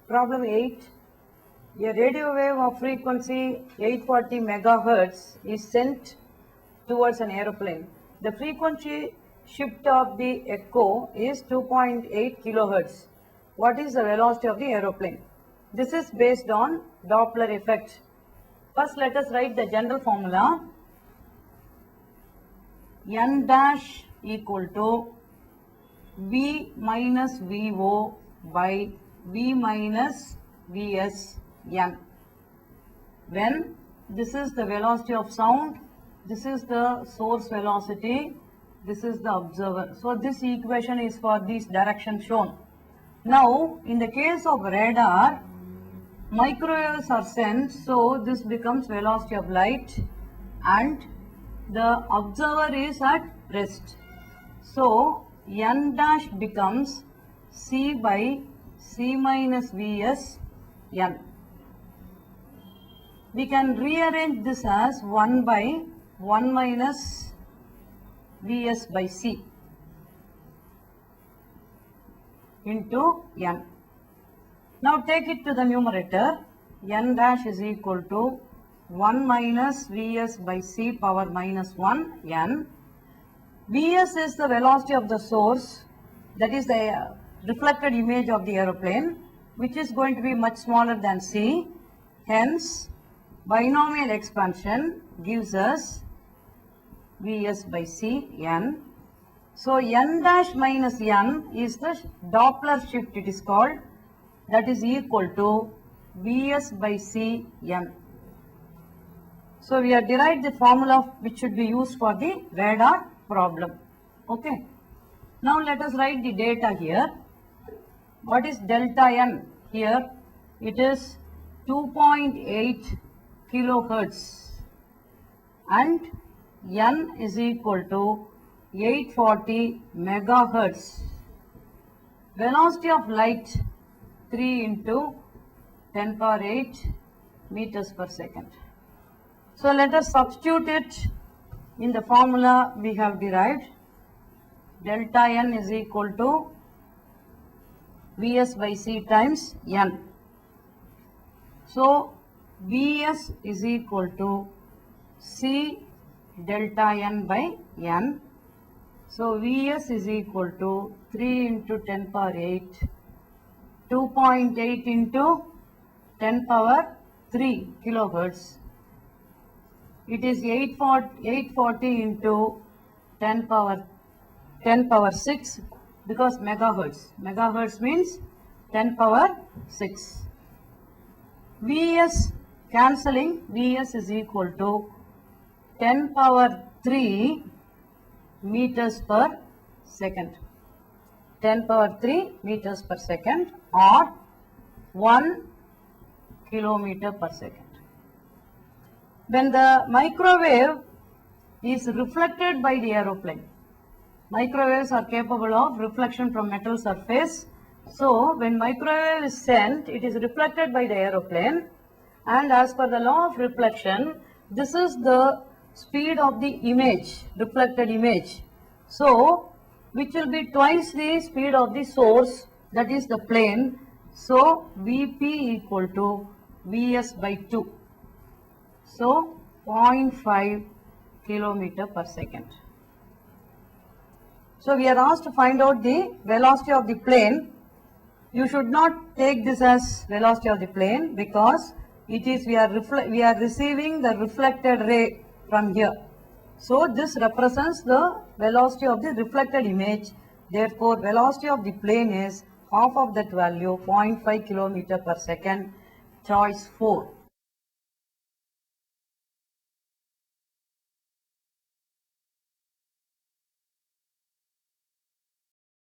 Problem 8. A radio wave of frequency 840 megahertz is sent towards an aeroplane. The frequency shift of the echo is 2.8 kilohertz. What is the velocity of the aeroplane? This is based on Doppler effect. First, let us write the general formula. N dash equal to V minus VO by V minus Vs N. When this is the velocity of sound, this is the source velocity, this is the observer. So this equation is for this direction shown. Now in the case of radar, microwaves are sent, so this becomes velocity of light and the observer is at rest. So N dash becomes C by C minus Vs N. We can rearrange this as 1 by 1 minus Vs by C into N. Now take it to the numerator. N dash is equal to 1 minus Vs by C power minus 1 N. Vs is the velocity of the source, that is the reflected image of the aeroplane, which is going to be much smaller than C. Hence, binomial expansion gives us Vs by C N. So N dash minus N is the Doppler shift, it is called, that is equal to Vs by C N. So we have derived the formula which should be used for the radar problem. Okay. Now let us write the data here. What is delta N? Here it is 2.8 kilohertz and N is equal to 840 megahertz. Velocity of light 3 into 10 power 8 meters per second. So let us substitute it in the formula we have derived. Delta N is equal to Vs by C times N. So Vs is equal to C delta N by N. So Vs is equal to 3 into 10 power 8, 2.8 into 10 power 3 kilohertz. It is 840 into 10 power 6 because megahertz. Megahertz means 10 power 6. Vs cancelling, Vs is equal to 10 power 3 meters per second. 10 power 3 meters per second or 1 kilometer per second. When the microwave is reflected by the aeroplane, microwaves are capable of reflection from metal surface. So when microwave is sent, it is reflected by the aeroplane, and as per the law of reflection, this is the speed of the image, reflected image. So which will be twice the speed of the source, that is the plane. So Vp equal to Vs by 2. So 0.5 kilometer per second. So we are asked to find out the velocity of the plane. You should not take this as velocity of the plane because it is we are receiving the reflected ray from here. So this represents the velocity of the reflected image. Therefore, velocity of the plane is half of that value, 0.5 kilometer per second. Choice 4.